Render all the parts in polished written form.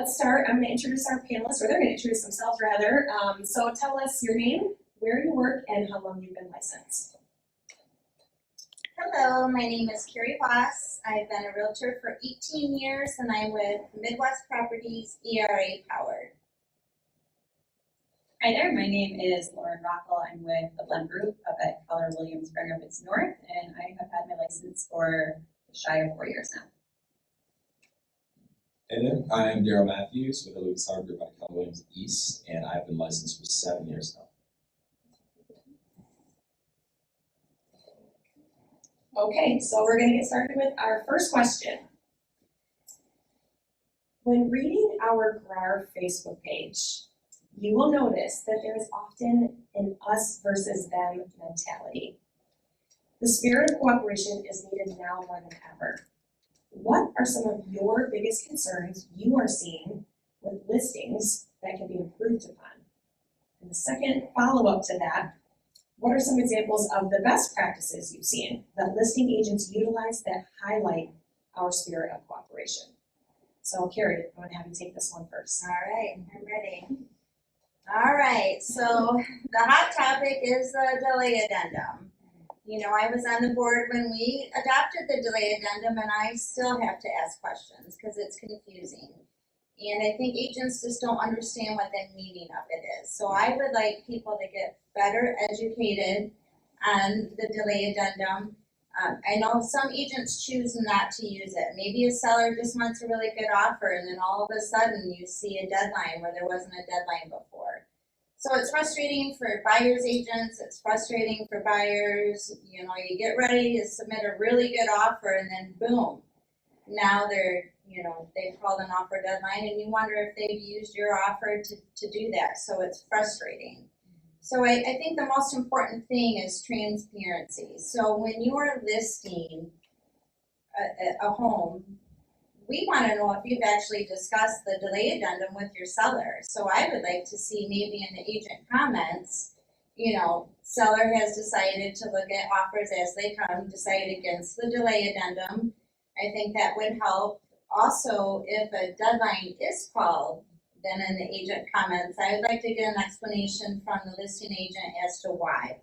let's start. I'm going to introduce our panelists, or they're going to introduce themselves rather. So tell us your name, where you work, and how long you've been licensed. Hello, my name is Carrie. I've been a realtor for 18 years and I'm with Midwest Properties, ERA Powered. Hi there, my name is Rockel. I'm with the Blend Group up at Keller Williams Grand Rapids North, and I have had my license for shy of 4 years now. And then I'm Darryl Matthews with the Lucas Howard Group at Keller Williams East, and I've been licensed for 7 years now. Okay, so we're going to get started with our first question. When reading our GRAR Facebook page, you will notice that there is often an us versus them mentality. The spirit of cooperation is needed now more than ever. What are some of your biggest concerns you are seeing with listings that can be improved upon? And the second follow-up to that, what are some examples of the best practices you've seen that listing agents utilize that highlight our spirit of cooperation? So Carrie, I'm going to have you take this one first. All right, I'm ready. All right, so the hot topic is the delay addendum. You know, I was on the board when we adopted the delay addendum, and I still have to ask questions because it's confusing. And I think agents just don't understand what the meaning of it is. So I would like people to get better educated on the delay addendum. I know some agents choose not to use it. Maybe a seller just wants a really good offer, and then all of a sudden you see a deadline where there wasn't a deadline before. So it's frustrating for buyers agents, it's frustrating for buyers. You know, you get ready to submit a really good offer, and then boom, now they've called an offer deadline, and you wonder if they've used your offer to do that. So it's frustrating. So I think the most important thing is transparency. So when you are listing a home, we want to know if you've actually discussed the delay addendum with your seller. So I would like to see maybe in the agent comments, you know, seller has decided to look at offers as they come, decide against the delay addendum. I think that would help. Also, if a deadline is called, then in the agent comments, I would like to get an explanation from the listing agent as to why.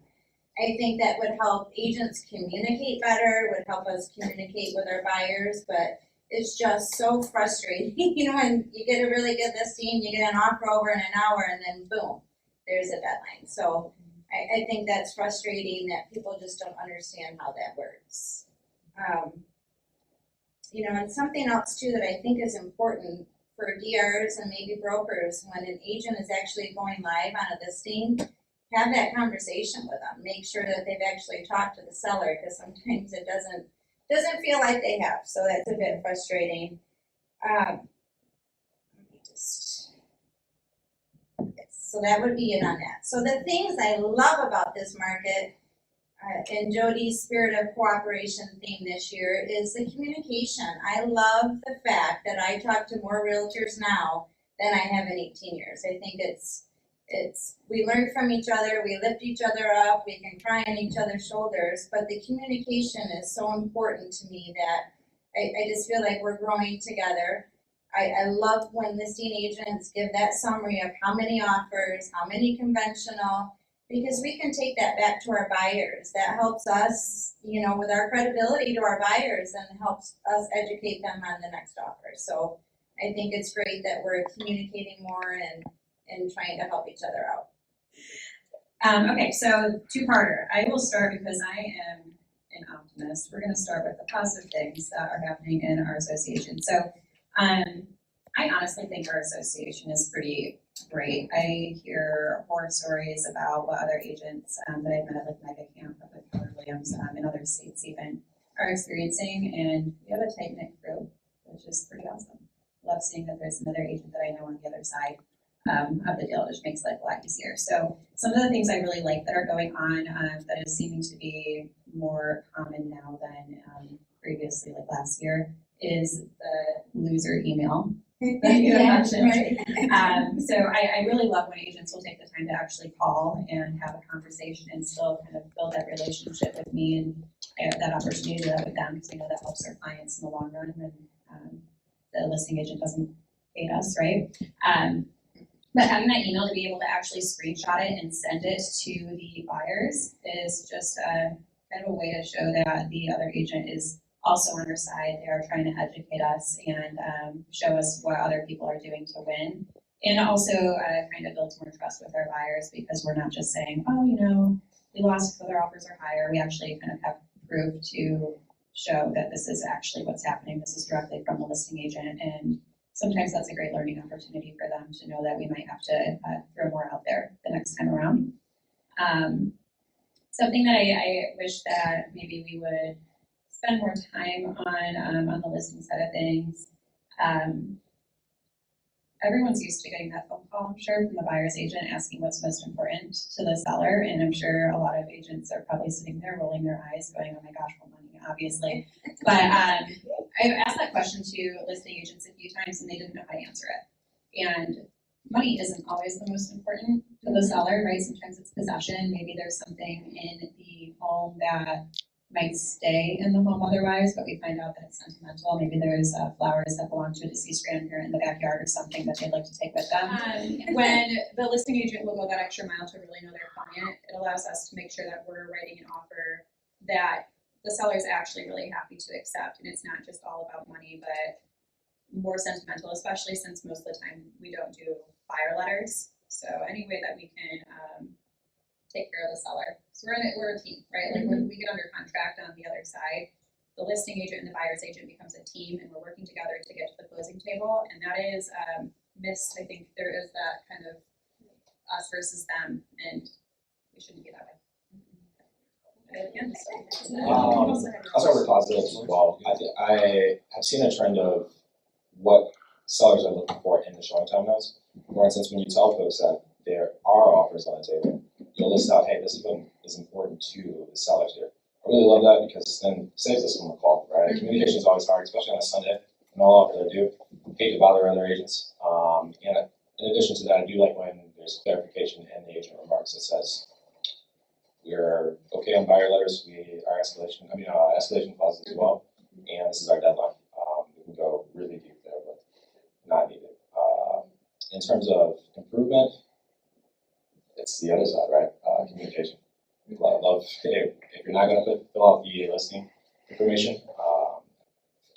I think that would help agents communicate better, would help us communicate with our buyers, but it's just so frustrating, you know, and you get a really good listing, you get an offer over in an hour, and then boom, there's a deadline. So I think that's frustrating that people just don't understand how that works. You know, and something else too that I think is important for DRs and maybe brokers, when an agent is actually going live on a listing, have that conversation with them. Make sure that they've actually talked to the seller, because sometimes it doesn't feel like they have. So that's a bit frustrating. So that would be it on that. So the things I love about this market, and Jody's spirit of cooperation theme this year, is the communication. I love the fact that I talk to more realtors now than I have in 18 years. I think we learn from each other, we lift each other up, we can cry on each other's shoulders, but the communication is so important to me that I just feel like we're growing together. I love when listing agents give that summary of how many offers, how many conventional, because we can take that back to our buyers. That helps us, you know, with our credibility to our buyers, and helps us educate them on the next offer. So I think it's great that we're communicating more and trying to help each other out. Okay, so two-parter. I will start because I am an optimist. We're going to start with the positive things that are happening in our association. So I honestly think our association is pretty great. I hear horror stories about what other agents that I've met at like Mega Camp up at Keller Williams in other states even are experiencing, and we have a tight-knit group, which is pretty awesome. Love seeing that there's another agent that I know on the other side of the deal, which makes life a lot easier. So some of the things I really like that are going on that is seeming to be more common now than previously, like last year, is the loser email that you mentioned. Right. So I really love when agents will take the time to actually call and have a conversation and still kind of build that relationship with me, and that opportunity to do that with them, because I know that helps our clients in the long run, and the listing agent doesn't paid us, right? But having that email to be able to actually screenshot it and send it to the buyers is just kind of a way to show that the other agent is also on our side. They are trying to educate us and show us what other people are doing to win. And also kind of builds more trust with our buyers because we're not just saying, oh, you know, we lost because their offers are higher. We actually kind of have proof to show that this is actually what's happening. This is directly from the listing agent. And sometimes that's a great learning opportunity for them to know that we might have to throw more out there the next time around. Something that I wish that maybe we would spend more time on the listing side of things. Everyone's used to getting that phone call, I'm sure, from the buyer's agent asking what's most important to the seller. And I'm sure a lot of agents are probably sitting there rolling their eyes going, oh my gosh, well, money, obviously. But I've asked that question to listing agents a few times and they didn't know how to answer it. And money isn't always the most important to the seller, right? Sometimes it's possession. Maybe there's something in the home that might stay in the home otherwise, but we find out that it's sentimental. Maybe there's flowers that belong to a deceased grandparent in the backyard or something that they'd like to take with them. When the listing agent will go that extra mile to really know their client, it allows us to make sure that we're writing an offer that the seller is actually really happy to accept, and it's not just all about money, but more sentimental, especially since most of the time we don't do buyer letters. So any way that we can take care of the seller. So we're a team, right? Like when we get under contract on the other side, the listing agent and the buyer's agent becomes a team and we're working together to get to the closing table. And that is missed. I think there is that kind of us versus them, and we shouldn't be that way. I'll start with positives as well. I have seen a trend of what sellers are looking for in the showing time notes. For instance, when you tell folks that there are offers on the table, you'll list out, hey, this is what is important to the sellers here. I really love that because then it saves us from a call, right? Mm-hmm. Communication is always hard, especially on a Sunday, and all offers are due. Hate to bother other agents. And in addition to that, I do like when there's clarification in the agent remarks that says, we're okay on buyer letters, our escalation clauses as well, and this is our deadline. We can go really deep there, but not needed. In terms of improvement, it's the other side, right? Communication. Love if you're not going to fill out the listing information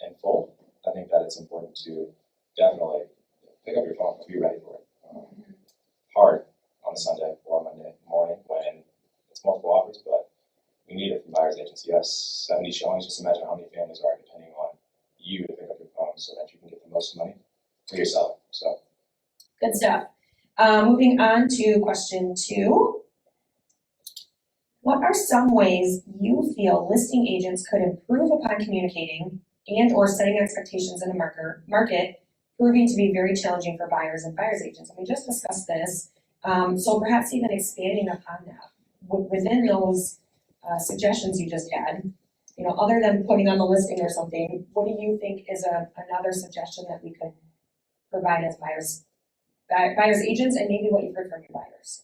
in full, I think that it's important to definitely pick up your phone and be ready for it. Hard on a Sunday or Monday morning when it's multiple offers, but we need it from buyer's agents. Yes, 70 showings. Just imagine how many families are depending on you to pick up your phone so that you can get the most money for your seller. So good stuff. Moving on to question 2. What are some ways you feel listing agents could improve upon communicating and or setting expectations in a market proving to be very challenging for buyers and buyer's agents? And we just discussed this, so perhaps even expanding upon that. Within those suggestions you just had, you know, other than putting on the listing or something, what do you think is another suggestion that we could provide as buyer's agents, and maybe what you've heard from your buyers?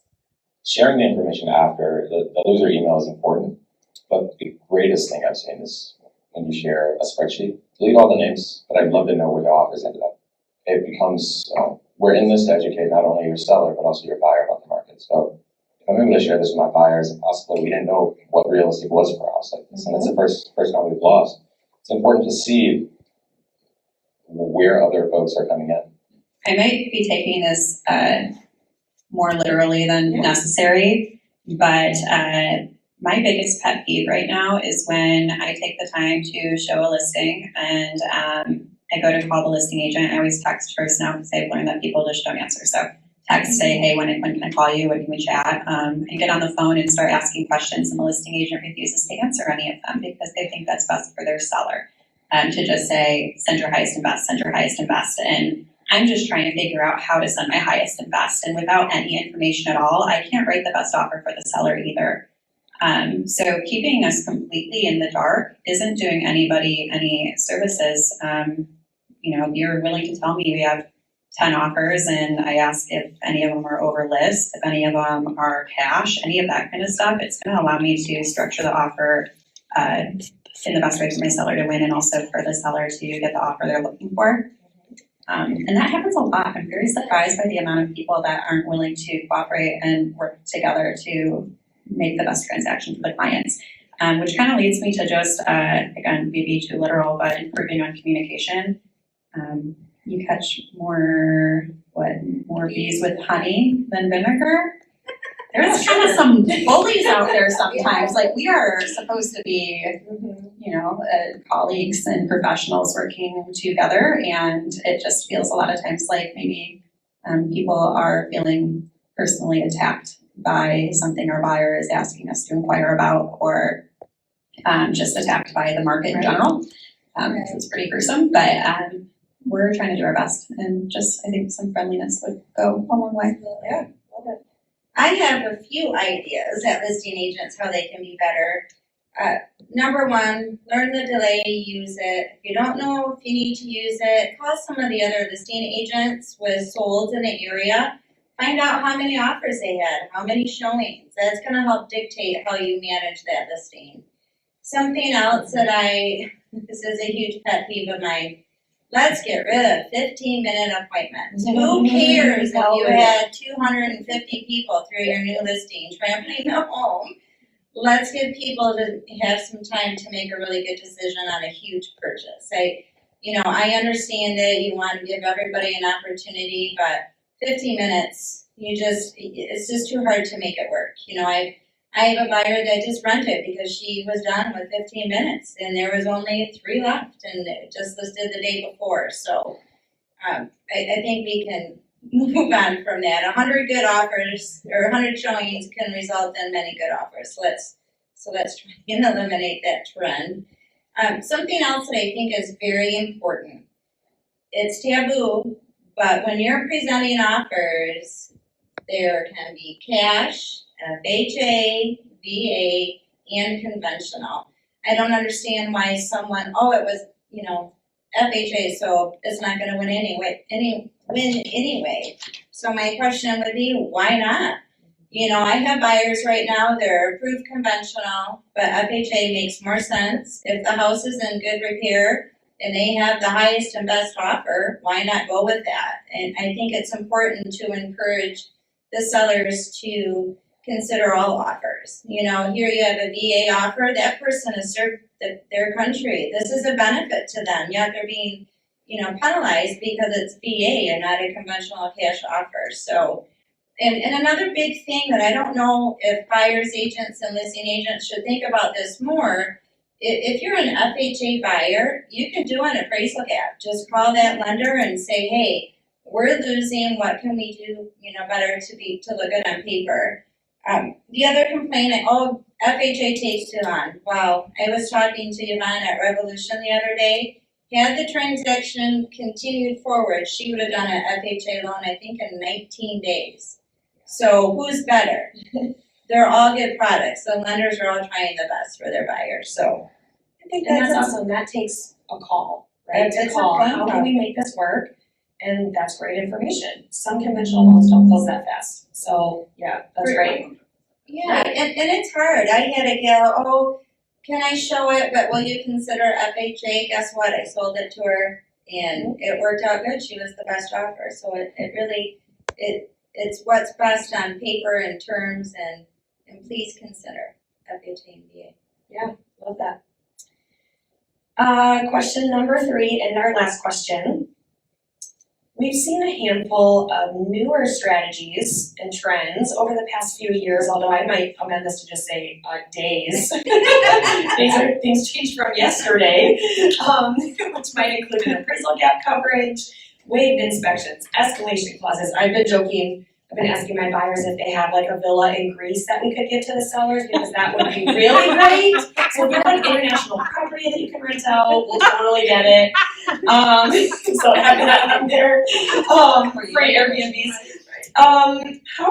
Sharing the information after the loser email is important, but the greatest thing I've seen is when you share a spreadsheet, delete all the names, but I'd love to know where the offers ended up. It becomes, we're in this to educate not only your seller, but also your buyer about the market. So if I'm able to share this with my buyers, and possibly we didn't know what real estate was for us like this, and it's the first one we've lost, it's important to see where other folks are coming in. I might be taking this more literally than necessary, but my biggest pet peeve right now is when I take the time to show a listing and I go to call the listing agent. I always text first now because I've learned that people just don't answer. So text, say, hey, when can I call you? When can we chat? And get on the phone and start asking questions, and the listing agent refuses to answer any of them because they think that's best for their seller. To just say, send your highest and best, send your highest and best. And I'm just trying to figure out how to send my highest and best. And without any information at all, I can't write the best offer for the seller either. So keeping us completely in the dark isn't doing anybody any services. You know, if you're willing to tell me we have 10 offers and I ask if any of them are over list, if any of them are cash, any of that kind of stuff, it's going to allow me to structure the offer in the best way for my seller to win and also for the seller to get the offer they're looking for. And that happens a lot. I'm very surprised by the amount of people that aren't willing to cooperate and work together to make the best transaction for the clients. Which kind of leads me to just, again, maybe too literal, but improving on communication. You catch more bees with honey than vinegar. There's kind of some bullies out there sometimes. Like, we are supposed to be, colleagues and professionals working together, and it just feels a lot of times like maybe people are feeling personally attacked by something our buyer is asking us to inquire about, or just attacked by the market in general. It's pretty gruesome, but we're trying to do our best, and just I think some friendliness would go a long way. Yeah, love it. I have a few ideas at listing agents how they can be better. Number one, learn the delay, use it. If you don't know if you need to use it, call some of the other listing agents with solds in the area. Find out how many offers they had, how many showings. That's going to help dictate how you manage that listing. Something else that this is a huge pet peeve of mine. Let's get rid of 15-minute appointments. Who cares if you had 250 people through your new listing trampling the home? Let's give people to have some time to make a really good decision on a huge purchase. I understand that you want to give everybody an opportunity, but 15 minutes, it's just too hard to make it work. I have a buyer that just rented because she was done with 15 minutes and there was only 3 left and it just listed the day before. So I think we can move on from that. 100 good offers or 100 showings can result in many good offers. So let's try and eliminate that trend. Something else that I think is very important. It's taboo, but when you're presenting offers, there can be cash, FHA, VA, and conventional. I don't understand why someone, it was, FHA, so it's not going to win anyway. So my question would be, why not? I have buyers right now, they're approved conventional, but FHA makes more sense. If the house is in good repair and they have the highest and best offer, why not go with that? And I think it's important to encourage the sellers to consider all offers. Here you have a VA offer, that person has served their country. This is a benefit to them, yet they're being, penalized because it's VA and not a conventional cash offer. So, and another big thing that I don't know if buyers agents and listing agents should think about this more, if you're an FHA buyer, you can do an appraisal gap. Just call that lender and say, hey, we're losing, what can we do, better to look good on paper. The other complaint, FHA takes too long. Wow, I was talking to Yvonne at Revolution the other day. Had the transaction continued forward, she would have done an FHA loan, I think, in 19 days. So who's better? They're all good products. The lenders are all trying the best for their buyers. So I think that's awesome. That takes a call, right? It's To call, a phone how call. can we make this work? And that's great information. Some conventional loans don't close that fast. So yeah, that's great. Yeah, and it's hard. I had a gal, can I show it, but will you consider FHA? Guess what? I sold it to her and it worked out good. She was the best offer. So it's what's best on paper and terms, and please consider FHA and VA. Yeah, love that. Question number 3 and our last question. We've seen a handful of newer strategies and trends over the past few years, although I might amend this to just say days. Things changed from yesterday, which might include an appraisal gap coverage, waived inspections, escalation clauses. I've been joking. I've been asking my buyers if they have like a villa in Greece that we could give to the sellers, because that would be really great. So if you have international property that you can rent out, we'll totally get it. So having that up there, free Airbnbs. How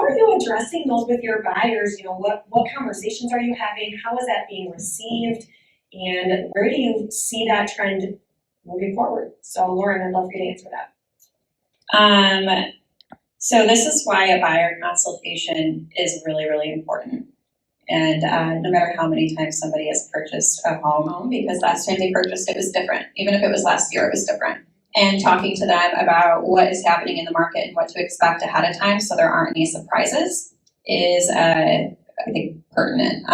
are you addressing those with your buyers? What conversations are you having? How is that being received? And where do you see that trend moving forward? So Lauren, I'd love for you to answer that. So this is why a buyer consultation is really, really important. And no matter how many times somebody has purchased a home, because last time they purchased it was different. Even if it was last year, it was different. and talking to them about what is happening in the market and what to expect ahead of time so there aren't any surprises is, I think, pertinent,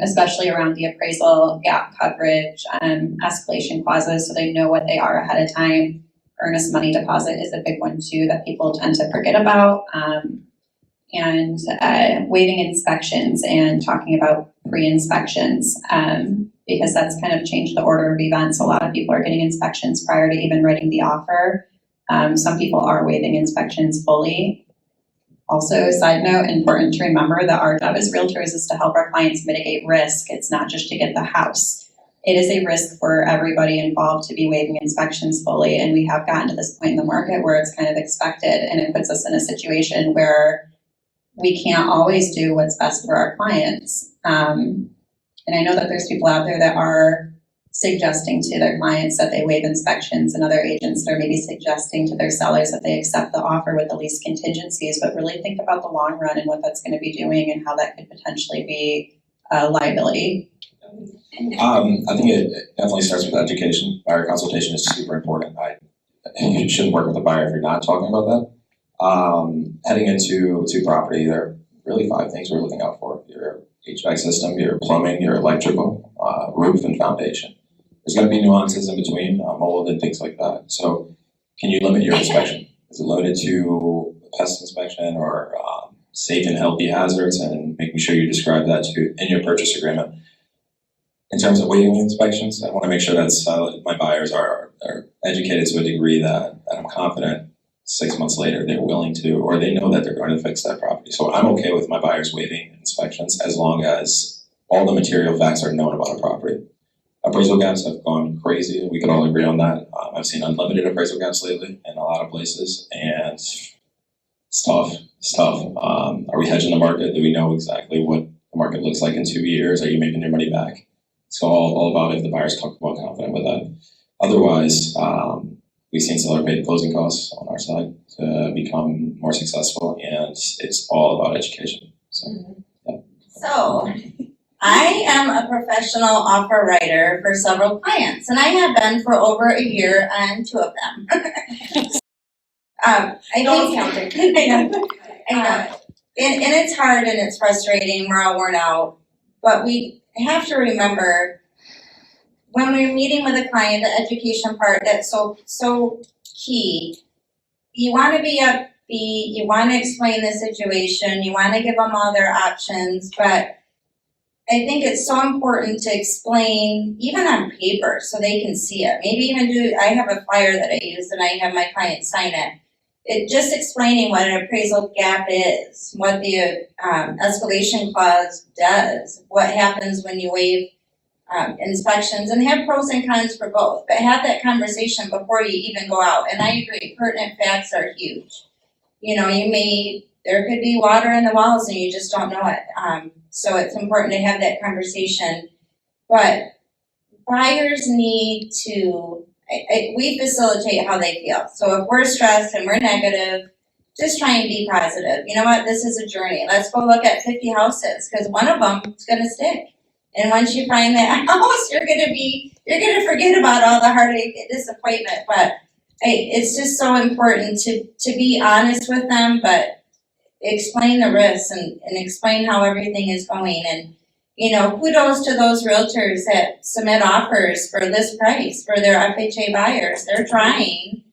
especially around the appraisal, gap coverage, escalation clauses, so they know what they are ahead of time. Earnest money deposit is a big one too that people tend to forget about. And waiving inspections and talking about pre-inspections, because that's kind of changed the order of events. A lot of people are getting inspections prior to even writing the offer. Some people are waiving inspections fully. Also, a side note, important to remember that our job as realtors is to help our clients mitigate risk. It's not just to get the house. It is a risk for everybody involved to be waiving inspections fully, and we have gotten to this point in the market where it's kind of expected, and it puts us in a situation where we can't always do what's best for our clients. And I know that there's people out there that are suggesting to their clients that they waive inspections, and other agents that are maybe suggesting to their sellers that they accept the offer with the least contingencies, but really think about the long run and what that's going to be doing and how that could potentially be a liability. I think it definitely starts with education. Buyer consultation is super important. You shouldn't work with a buyer if you're not talking about that. Heading into property, there are really 5 things we're looking out for: your HVAC system, your plumbing, your electrical, roof, and foundation. There's going to be nuances in between, mold and things like that. So, can you limit your inspection? Is it limited to pest inspection or safe and healthy hazards, and making sure you describe that in your purchase agreement? In terms of waiving inspections, I want to make sure that my buyers are educated to a degree that I'm confident 6 months later they're willing to, or they know that they're going to fix that property. So I'm okay with my buyers waiving inspections as long as all the material facts are known about a property. Appraisal gaps have gone crazy. We can all agree on that. I've seen unlimited appraisal gaps lately in a lot of places, and it's tough. It's tough. Are we hedging the market? Do we know exactly what the market looks like in 2 years? Are you making your money back? It's all about if the buyer's comfortable and confident with that. Otherwise, we've seen seller paid closing costs on our side to become more successful, and it's all about education. So, yeah. So, I am a professional offer writer for several clients, and I have been for over a year on 2 of them. I Don't think, count it. I know. And it's hard and it's frustrating. We're all worn out, but we have to remember when we're meeting with a client, the education part that's so key. You want to be upbeat. You want to explain the situation. You want to give them all their options, but I think it's so important to explain, even on paper, so they can see it. Maybe even I have a flyer that I use and I have my client sign it. Just explaining what an appraisal gap is, what the escalation clause does, what happens when you waive inspections, and have pros and cons for both. But have that conversation before you even go out. And I agree, pertinent facts are huge. You know, there could be water in the walls and you just don't know it. So it's important to have that conversation. But buyers need to, we facilitate how they feel. So if we're stressed and we're negative, just try and be positive. You know what? This is a journey. Let's go look at 50 houses because one of them is going to stick. And once you find that house, you're going to forget about all the heartache and disappointment. But it's just so important to be honest with them, but explain the risks and explain how everything is going. And, you know, kudos to those realtors that submit offers for list price for their FHA buyers. They're trying.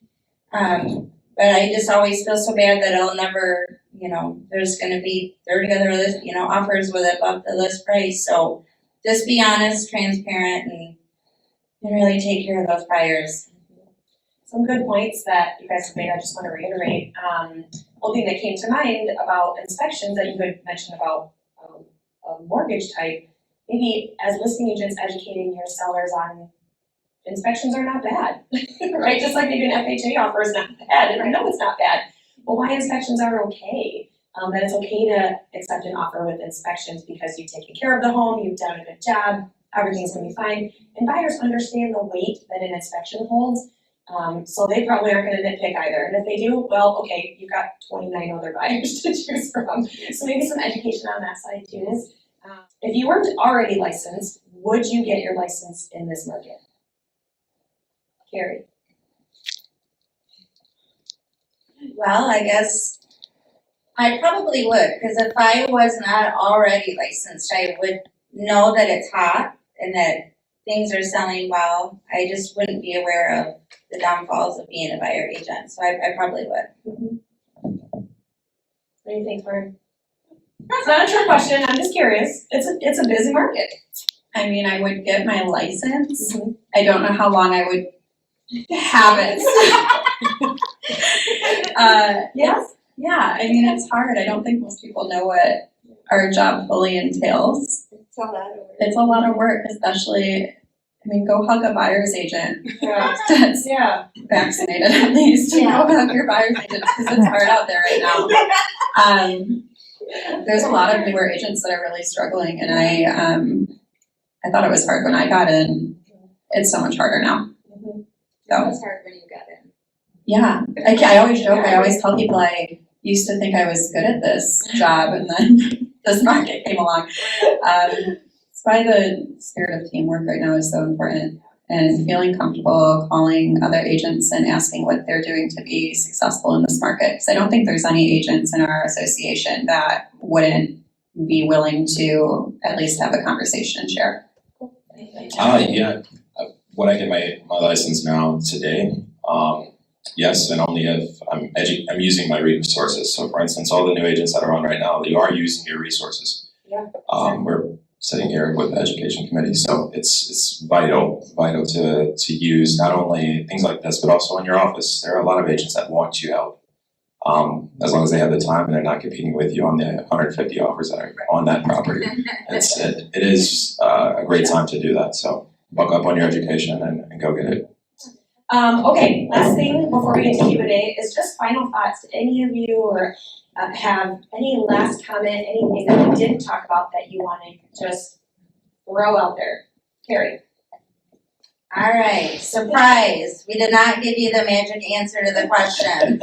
But I just always feel so bad that I'll never, you know, there's going to be 30 other list, you know, offers with above the list price. So just be honest, transparent, and really take care of those buyers. Some good points that you guys have made, I just want to reiterate. One thing that came to mind about inspections that you had mentioned about a mortgage type, maybe as listing agents educating your sellers on inspections are not bad, right? Just like maybe an FHA offer is not bad, and I know it's not bad, but why inspections are okay. That it's okay to accept an offer with inspections because you've taken care of the home, you've done a good job, everything's gonna be fine. And buyers understand the weight that an inspection holds, so they probably aren't gonna nitpick either. And if they do, well, okay, you've got 29 other buyers to choose from. So maybe some education on that side too is, if you weren't already licensed, would you get your license in this market? Carrie? Well, I guess I probably would, because if I was not already licensed, I would know that it's hot and that things are selling well. I just wouldn't be aware of the downfalls of being a buyer agent, so I probably would. What do you think, Lauren? It's not a trick question, I'm just curious. It's a busy market. I mean, I would get my license. I don't know how long I would have it. Yeah, I mean, it's hard. I don't think most people know what our job fully entails. It's a lot of work. It's a lot of work, especially, I mean, go hug a buyer's agent Yeah. that's Yeah. vaccinated at least. Yeah. Go hug your buyer's agent because it's hard out there right now. There's a lot of newer agents that are really struggling, and I thought it was hard when I got in. It's so much harder now. It was hard when you got in. Yeah, I always joke. I always tell people I used to think I was good at this job, and then this market came along. That's why the spirit of teamwork right now is so important, and feeling comfortable calling other agents and asking what they're doing to be successful in this market. Because I don't think there's any agents in our association that wouldn't be willing to at least have a conversation and share. Yeah, when I get my license now today, yes, and only if I'm using my resources. So for instance, all the new agents that are on right now, you are using your resources. Yeah. We're sitting here with the education committee, so it's vital to use not only things like this, but also in your office. There are a lot of agents that want to help. As long as they have the time and they're not competing with you on the 150 offers that are on that property. It is a great time to do that. So buck up on your education and go get it. Okay, last thing before we get to Q&A is just final thoughts. Did any of you or have any last comment, anything that we didn't talk about that you want to just throw out there? Carrie. All right, surprise. We did not give you the magic answer to the question.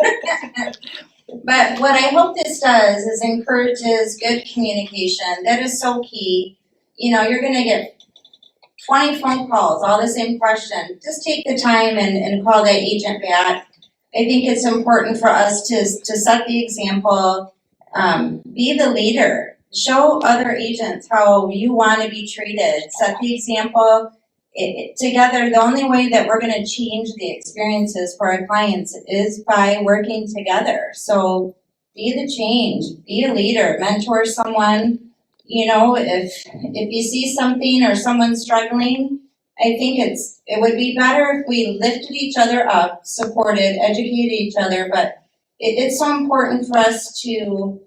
But what I hope this does is encourages good communication. That is so key. You know, you're gonna get 20 phone calls, all the same question. Just take the time and call that agent back. I think it's important for us to set the example, be the leader. Show other agents how you want to be treated. Set the example. Together, the only way that we're going to change the experiences for our clients is by working together. So be the change, be a leader, mentor someone. You know, if you see something or someone's struggling, I think it would be better if we lifted each other up, supported, educated each other. But it's so important for us to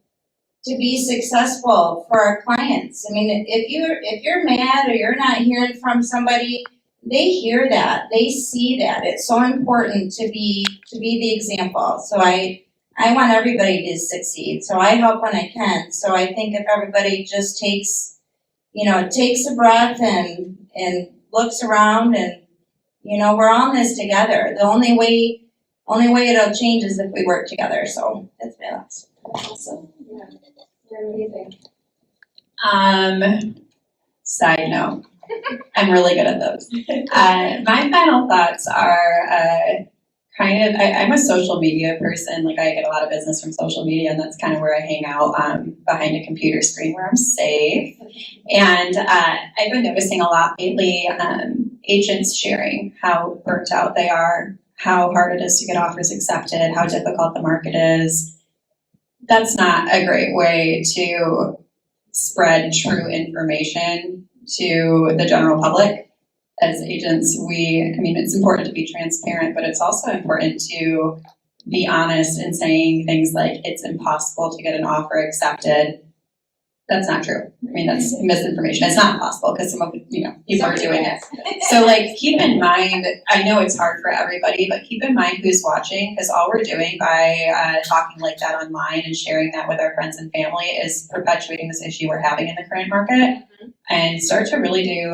be successful for our clients. I mean, if you're mad or you're not hearing from somebody, they hear that, they see that. It's so important to be the example. So I want everybody to succeed. So I help when I can. So I think if everybody just takes a breath and looks around and, we're all in this together. The only way it'll change is if we work together. So that's my last. Awesome. Yeah. What do you think? Side note, I'm really good at those. My final thoughts are I'm a social media person. Like, I get a lot of business from social media, and that's kind of where I hang out, behind a computer screen where I'm safe. And I've been noticing a lot lately, agents sharing how burnt out they are, how hard it is to get offers accepted, how difficult the market is. That's not a great way to spread true information to the general public. As agents, it's important to be transparent, but it's also important to be honest in saying things like it's impossible to get an offer accepted. That's not true. I mean, that's misinformation. It's not possible because people are doing it. So keep in mind, I know it's hard for everybody, but keep in mind who's watching, because all we're doing by talking like that online and sharing that with our friends and family is perpetuating this issue we're having in the current market. And start to really do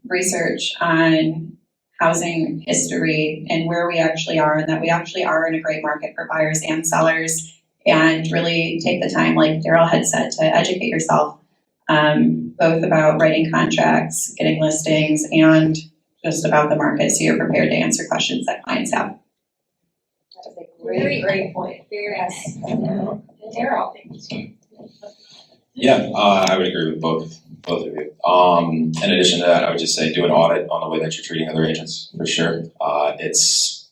research on housing history and where we actually are, and that we actually are in a great market for buyers and sellers. And really take the time, like Darryl had said, to educate yourself, both about writing contracts, getting listings, and just about the market, so you're prepared to answer questions that clients have. That was a Great point. Yes. Darryl. Yeah, I would agree with both of you. In addition to that, I would just say do an audit on the way that you're treating other agents, for sure. It's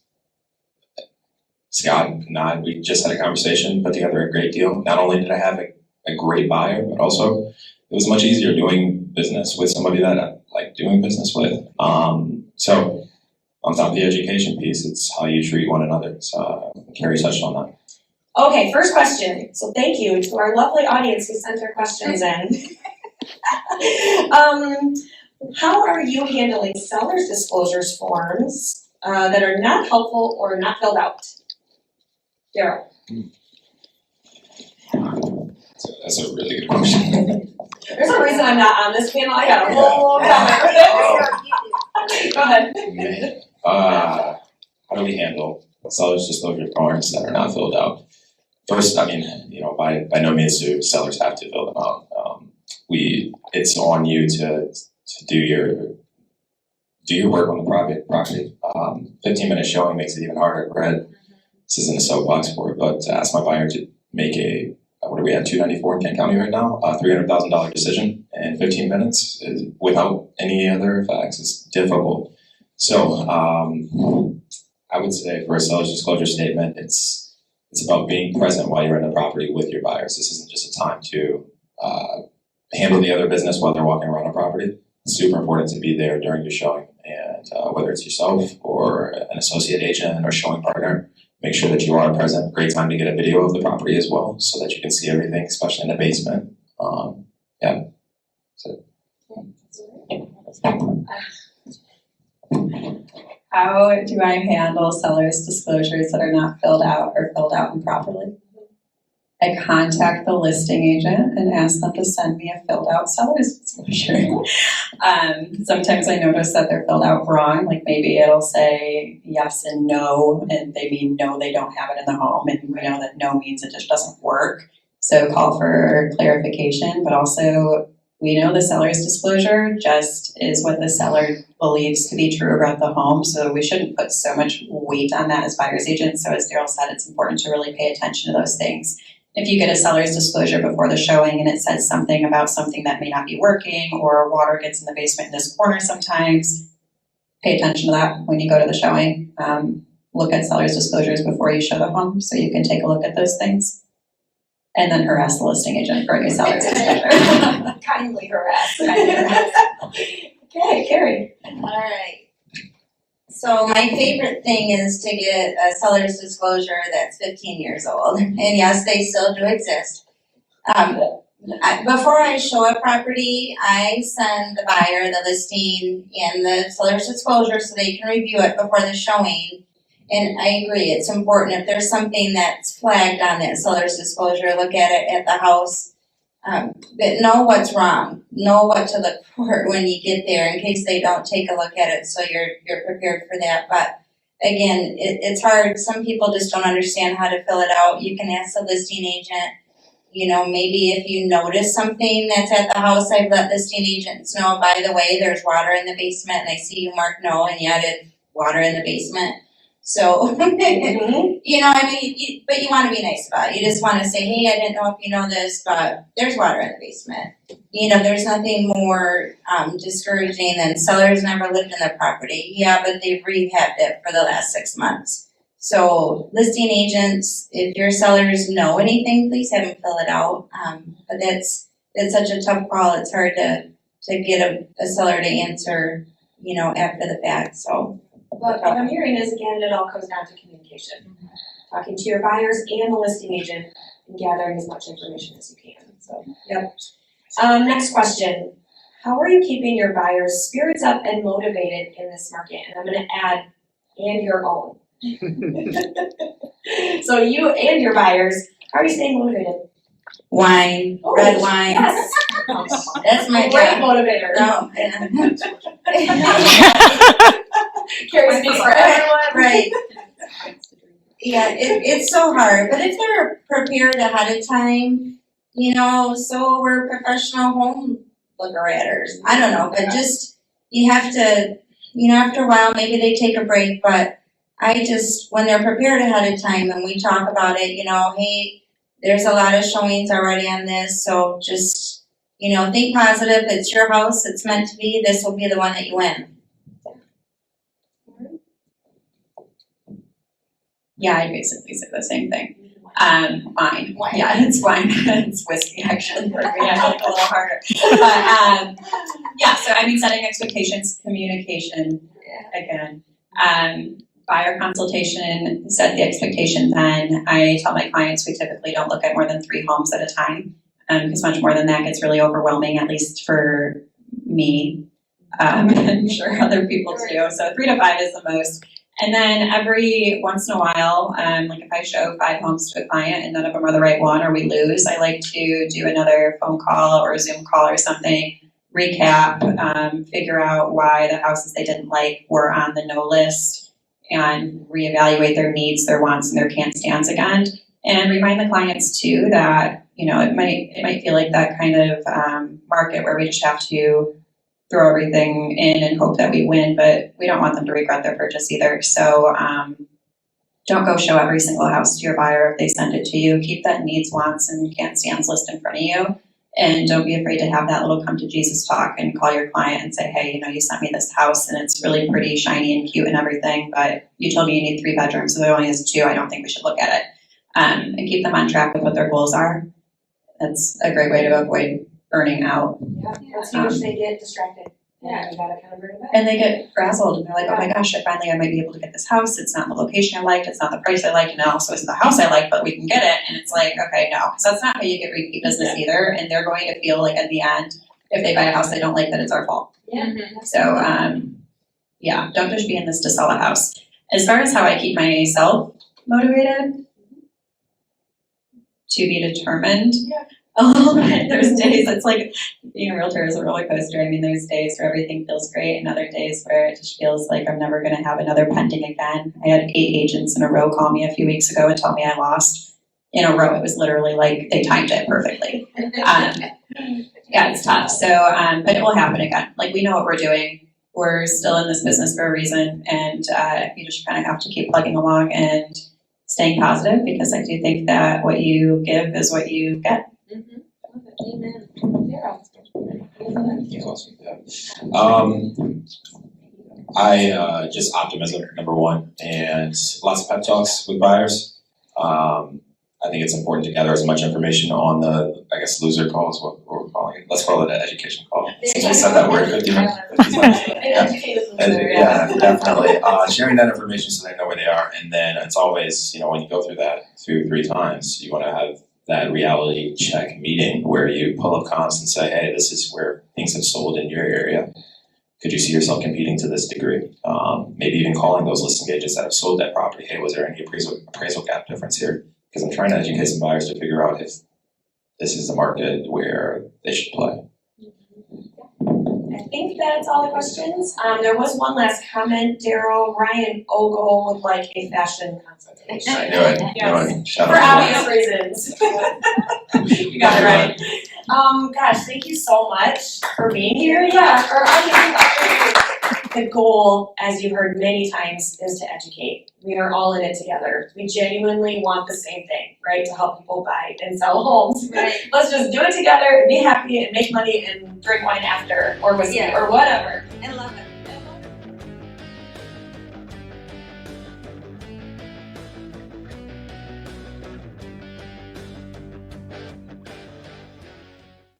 Scott and I, we just had a conversation, put together a great deal. Not only did I have a great buyer, but also it was much easier doing business with somebody that I like doing business with. So on top of the education piece, it's how you treat one another. So Carrie touched on that. Okay, first question. So thank you to our lovely audience who sent their questions in. How are you handling seller's disclosures forms that are not helpful or not filled out? Darryl. That's a really good question. There's a reason I'm not on this panel. I got a whole comment. Go ahead. Man. How do we handle seller's disclosure forms that are not filled out? First, I mean, by no means do sellers have to fill them out. It's on you to do your work on the property. 15-minute showing makes it even harder. Granted, this isn't a soapbox for it, but to ask my buyer to make what are we at, 294 in Kent County right now, $300,000 decision in 15 minutes without any other facts is difficult. So I would say for a seller's disclosure statement, it's about being present while you're in the property with your buyers. This isn't just a time to handle the other business while they're walking around a property. It's super important to be there during your showing, and whether it's yourself or an associate agent or showing partner, make sure that you are present. Great time to get a video of the property as well, so that you can see everything, especially in the basement. Yeah. So. How do I handle sellers' disclosures that are not filled out or filled out improperly? I contact the listing agent and ask them to send me a filled out seller's disclosure. Sometimes I notice that they're filled out wrong, like maybe it'll say yes and no, and they mean no, they don't have it in the home, and we know that no means it just doesn't work. So call for clarification, but also we know the seller's disclosure just is what the seller believes to be true about the home, so we shouldn't put so much weight on that as buyer's agents. So as Darryl said, it's important to really pay attention to those things. If you get a seller's disclosure before the showing and it says something about something that may not be working, or water gets in the basement in this corner sometimes, pay attention to that when you go to the showing. Look at seller's disclosures before you show the home so you can take a look at those things. And then harass the listing agent for a new seller's disclosure. Kindly harass. Okay, Carrie. All right. So my favorite thing is to get a seller's disclosure that's 15 years old. And yes, they still do exist. Before I show a property, I send the buyer the listing and the seller's disclosure so they can review it before the showing. And I agree, it's important if there's something that's flagged on that seller's disclosure, look at it at the house. But know what's wrong, know what to look for when you get there in case they don't take a look at it, so you're prepared for that. But again, it's hard. Some people just don't understand how to fill it out. You can ask the listing agent, maybe if you notice something that's at the house, I've let listing agents know, by the way, there's water in the basement, and I see you marked no, and you added water in the basement. So, but you want to be nice about it. You just want to say, hey, I didn't know if you know this, but there's water in the basement. There's nothing more discouraging than sellers never lived in their property. Yeah, but they've rehabbed it for the last 6 months. So listing agents, if your sellers know anything, please have them fill it out. But it's such a tough call. It's hard to get a seller to answer, after the fact, so. But what I'm hearing is, again, it all comes down to communication. Talking to your buyers and the listing agent and gathering as much information as you can. So, yep. Next question. How are you keeping your buyers' spirits up and motivated in this market? And I'm going to add, and your own. So you and your buyers, how are you staying motivated? Wine, red wine. Yes. That's my Great job. motivator. No. Carrie speaks for everyone. Right. Yeah, it's so hard. But if they're prepared ahead of time, so we're professional home looker-atters. I don't know, but just, you have to, after a while, maybe they take a break, but when they're prepared ahead of time and we talk about it, hey, there's a lot of showings already on this, so just, think positive. It's your house, it's meant to be, this will be the one that you win. Yeah, I basically said the same thing. Wine. Yeah, it's wine. It's whiskey actually for me. I look a little harder. But yeah, so I mean, setting expectations, communication again. Buyer consultation, set the expectation then. I tell my clients we typically don't look at more than 3 homes at a time, because much more than that gets really overwhelming, at least for me. I'm sure other people do. So 3 to 5 is the most. And then every once in a while, like if I show 5 homes to a client and none of them are the right one or we lose, I like to do another phone call or a Zoom call or something, recap, figure out why the houses they didn't like were on the no list, and reevaluate their needs, their wants, and their can't stands again. And remind the clients too that, it might feel like that kind of market where we just have to throw everything in and hope that we win, but we don't want them to regret their purchase either. So don't go show every single house to your buyer if they send it to you. Keep that needs, wants, and can't stands list in front of you. And don't be afraid to have that little come to Jesus talk and call your client and say, hey, you sent me this house and it's really pretty, shiny and cute and everything, but you told me you need 3 bedrooms, so there only is 2. I don't think we should look at it. And keep them on track with what their goals are. That's a great way to avoid burning out. Yeah, that's huge. They get distracted. Yeah. You gotta kind of bring it back. And they get frazzled and they're like, oh my gosh, I might be able to get this house. It's not the location I liked. It's not the price I liked. And it also isn't the house I like, but we can get it. And it's like, okay, no. Because that's not how you get repeat business either. And they're going to feel like at the end, if they buy a house they don't like, that it's our fault. Yeah. So, yeah, don't just be in this to sell a house. As far as how I keep myself motivated, to be determined. Yeah. A little bit. There's days, it's like being a realtor is a roller coaster. I mean, there's days where everything feels great and other days where it just feels like I'm never going to have another pending again. I had 8 agents in a row call me a few weeks ago and tell me I lost in a row. It was literally like they timed it perfectly. Yeah, it's tough. So, but it will happen again. Like we know what we're doing. We're still in this business for a reason, and you just kind of have to keep plugging along and staying positive, because I do think that what you give is what you get. Amen. Just optimism, number one, and lots of pep talks with buyers. I think it's important to gather as much information on the, loser call is what we're calling it. Let's call it an education call. Since we said that word 50 times. Yeah, definitely. Sharing that information so they know where they are, and then it's always, when you go through that 2 or 3 times, you want to have that reality check meeting where you pull up comps and say, hey, this is where things have sold in your area. Could you see yourself competing to this degree? Maybe even calling those listing agents that have sold that property. Hey, was there any appraisal gap difference here? Because I'm trying to educate some buyers to figure out if this is the market where they should play. I think that's all the questions. There was one last comment, Darryl. Ryan Ogle would like a fashion consultation. I knew it. Yes. Shout For out obvious reasons. You got it right. Gosh, thank you so much for being here. Yeah, the goal, as you've heard many times, is to educate. We are all in it together. We genuinely want the same thing, right? To help people buy and sell homes. Right. Let's just do it together and be happy and make money and drink wine after, or whiskey, or whatever. And